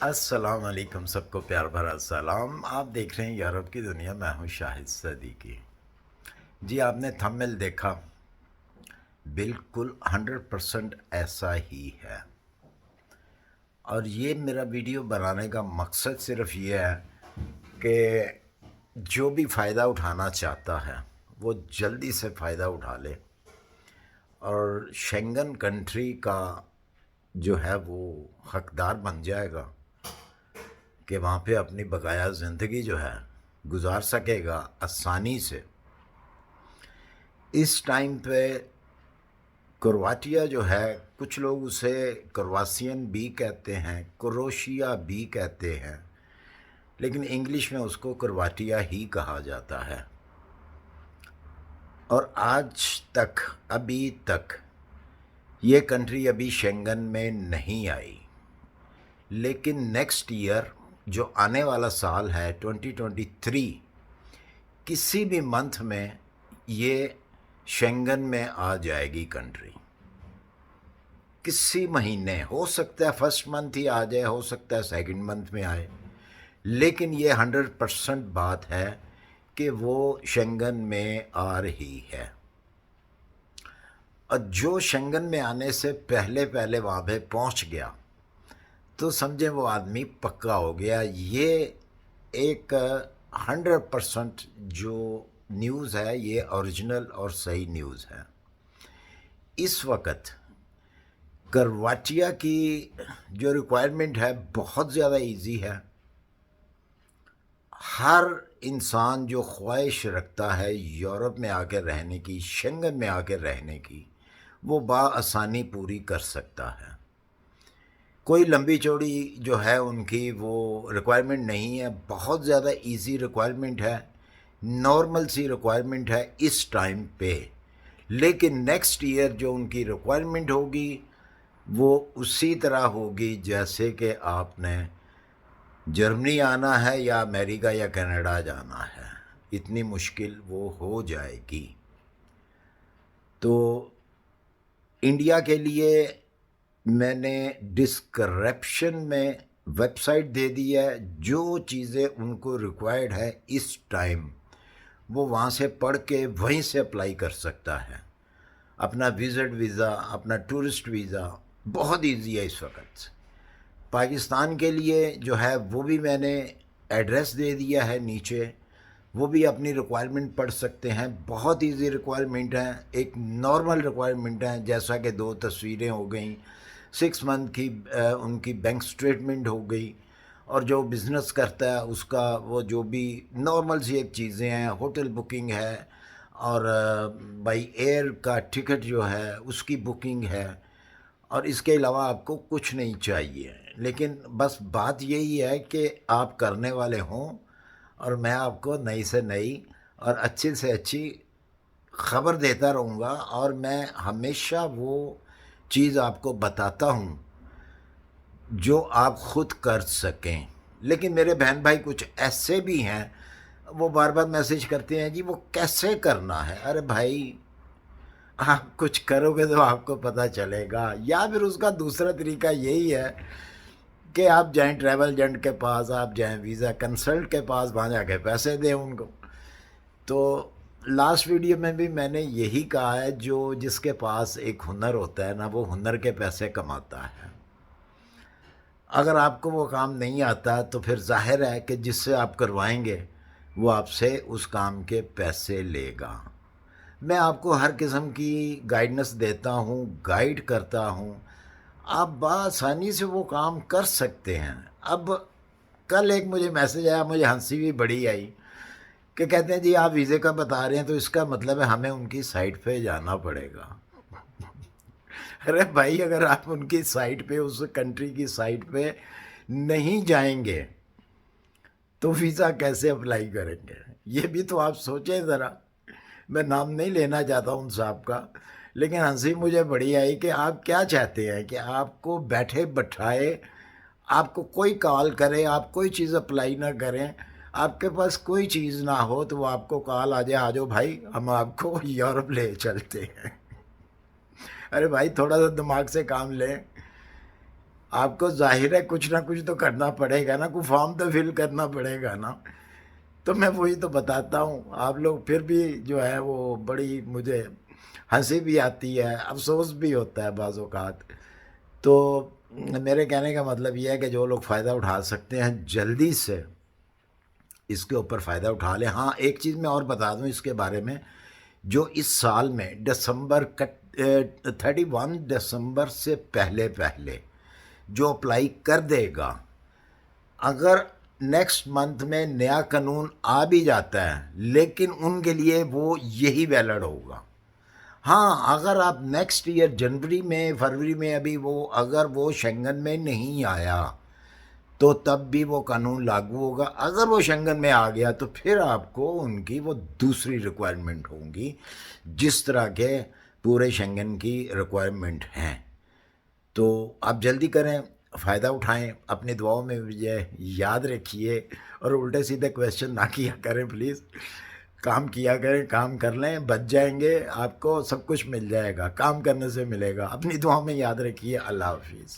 السلام علیکم، سب کو پیار بھرا سلام۔ آپ دیکھ رہے ہیں یورپ کی دنیا، میں ہوں شاہد صدیقی۔ جی آپ نے تھمبنیل دیکھا، بالکل 100% ایسا ہی ہے۔ اور یہ میرا ویڈیو بنانے کا مقصد صرف یہ ہے کہ جو بھی فائدہ اٹھانا چاہتا ہے وہ جلدی سے فائدہ اٹھا لے، اور شینگن کنٹری کا جو ہے وہ حقدار بن جائے گا کہ وہاں پہ اپنی بقایا زندگی جو ہے گزار سکے گا آسانی سے۔ اس ٹائم پہ کرواٹیا جو ہے، کچھ لوگ اسے کرواسین بھی کہتے ہیں، کروشیا بھی کہتے ہیں، لیکن انگلش میں اس کو کرواٹیا ہی کہا جاتا ہے۔ اور آج تک، ابھی تک یہ کنٹری ابھی شینگن میں نہیں آئی، لیکن نیکسٹ ایئر جو آنے والا سال ہے 2023، کسی بھی منتھ میں یہ شینگن میں آ جائے گی کنٹری۔ کسی مہینے، ہو سکتا ہے فرسٹ منتھ ہی آ جائے، ہو سکتا ہے سیکنڈ منتھ میں آئے، لیکن یہ 100% بات ہے کہ وہ شینگن میں آ رہی ہے۔ اور جو شینگن میں آنے سے پہلے پہلے وہاں پہ پہنچ گیا تو سمجھیں وہ آدمی پکا ہو گیا۔ یہ ایک 100% جو نیوز ہے یہ اوریجنل اور صحیح نیوز ہے۔ اس وقت کرواٹیا کی جو ریکوائرمنٹ ہے بہت زیادہ ایزی ہے۔ ہر انسان جو خواہش رکھتا ہے یورپ میں آ کے رہنے کی، شینگن میں آ کے رہنے کی، وہ بآسانی پوری کر سکتا ہے۔ کوئی لمبی چوڑی جو ہے ان کی وہ ریکوائرمنٹ نہیں ہے، بہت زیادہ ایزی ریکوائرمنٹ ہے، نارمل سی ریکوائرمنٹ ہے اس ٹائم پہ۔ لیکن نیکسٹ ایئر جو ان کی ریکوائرمنٹ ہوگی وہ اسی طرح ہوگی جیسے کہ آپ نے جرمنی آنا ہے یا امریکہ یا کینیڈا جانا ہے، اتنی مشکل وہ ہو جائے گی۔ تو انڈیا کے لیے میں نے ڈسکرپشن میں ویب سائٹ دے دی ہے، جو چیزیں ان کو ریکوائرڈ ہے اس ٹائم وہ وہاں سے پڑھ کے وہیں سے اپلائی کر سکتا ہے۔ اپنا وزٹ ویزا، اپنا ٹورسٹ ویزا بہت ایزی ہے اس وقت۔ پاکستان کے لیے جو ہے وہ بھی میں نے ایڈریس دے دیا ہے نیچے، وہ بھی اپنی ریکوائرمنٹ پڑھ سکتے ہیں۔ بہت ایزی ریکوائرمنٹ ہیں، ایک نارمل ریکوائرمنٹ ہیں، جیسا کہ 2 تصویریں ہو گئیں، 6 منتھ کی ان کی بینک سٹیٹمنٹ ہو گئی، اور جو بزنس کرتا ہے اس کا وہ جو بھی نارمل سی ایک چیزیں ہیں، ہوٹل بکنگ ہے، اور بائی ایئر کا ٹکٹ جو ہے اس کی بکنگ ہے، اور اس کے علاوہ آپ کو کچھ نہیں چاہیے۔ لیکن بس بات یہی ہے کہ آپ کرنے والے ہوں، اور میں آپ کو نئی سے نئی اور اچھی سے اچھی خبر دیتا رہوں گا، اور میں ہمیشہ وہ چیز آپ کو بتاتا ہوں جو آپ خود کر سکیں۔ لیکن میرے بہن بھائی کچھ ایسے بھی ہیں، وہ بار بار میسیج کرتے ہیں جی وہ کیسے کرنا ہے۔ ارے بھائی آپ کچھ کرو گے تو آپ کو پتہ چلے گا، یا پھر اس کا دوسرا طریقہ یہی ہے کہ آپ جائیں ٹریول ایجنٹ کے پاس، آپ جائیں ویزا کنسلٹ کے پاس، وہاں جا کے پیسے دیں ان کو۔ تو لاسٹ ویڈیو میں بھی میں نے یہی کہا ہے، جس کے پاس ایک ہنر ہوتا ہے نا، وہ ہنر کے پیسے کماتا ہے۔ اگر آپ کو وہ کام نہیں آتا تو پھر ظاہر ہے کہ جس سے آپ کروائیں گے وہ آپ سے اس کام کے پیسے لے گا۔ میں آپ کو ہر قسم کی گائیڈنس دیتا ہوں، گائیڈ کرتا ہوں، آپ بآسانی سے وہ کام کر سکتے ہیں۔ اب کل ایک مجھے میسیج آیا، مجھے ہنسی بھی بڑی آئی، کہ کہتے ہیں جی آپ ویزے کا بتا رہے ہیں تو اس کا مطلب ہے ہمیں ان کی سائٹ پہ جانا پڑے گا۔ ارے بھائی اگر آپ ان کی سائٹ پہ، اس کنٹری کی سائٹ پہ نہیں جائیں گے تو ویزا کیسے اپلائی کریں گے؟ یہ بھی تو آپ سوچیں ذرا۔ میں نام نہیں لینا چاہتا ہوں صاحب کا، لیکن ہنسی مجھے بڑی آئی کہ آپ کیا چاہتے ہیں کہ آپ کو بیٹھے بٹھائے، آپ کو کوئی کال کرے، آپ کوئی چیز اپلائی نہ کریں، آپ کے پاس کوئی چیز نہ ہو تو وہ آپ کو کال آ جائے، آ جاؤ بھائی ہم آپ کو یورپ لے چلتے ہیں۔ ارے بھائی تھوڑا سا دماغ سے کام لیں۔ آپ کو ظاہر ہے کچھ نہ کچھ تو کرنا پڑے گا نا، کوئی فارم تو فل کرنا پڑے گا نا. تو میں وہی تو بتاتا ہوں. آپ لوگ پھر بھی جو ہے وہ بڑی مجھے ہنسی بھی آتی ہے، افسوس بھی ہوتا ہے بعض اوقات. تو میرے کہنے کا مطلب یہ ہے کہ جو لوگ فائدہ اٹھا سکتے ہیں جلدی سے اس کے اوپر فائدہ اٹھا لیں. ہاں ایک چیز میں اور بتا دوں اس کے بارے میں، جو اس سال میں دسمبر 31 دسمبر سے پہلے پہلے جو اپلائی کر دے گا، اگر نیکسٹ منتھ میں نیا قانون آ بھی جاتا ہے لیکن ان کے لیے وہ یہی ویلڈ ہوگا. ہاں اگر آپ نیکسٹ ایئر جنوری میں فروری میں ابھی اگر وہ شنگن میں نہیں آیا تو تب بھی وہ قانون لاگو ہوگا. اگر وہ شنگن میں آ گیا تو پھر آپ کو ان کی وہ دوسری ریکوائرمنٹ ہوں گی جس طرح کے پورے شنگن کی ریکوائرمنٹ ہیں. تو آپ جلدی کریں، فائدہ اٹھائیں، اپنی دعاؤں میں مجھے یاد رکھیے اور الٹے سیدھے کویشچن نہ کیا کریں پلیز. کام کیا کریں، کام کر لیں، بچ جائیں گے، آپ کو سب کچھ مل جائے گا، کام کرنے سے ملے گا. اپنی دعاؤں میں یاد رکھیے. اللہ حافظ.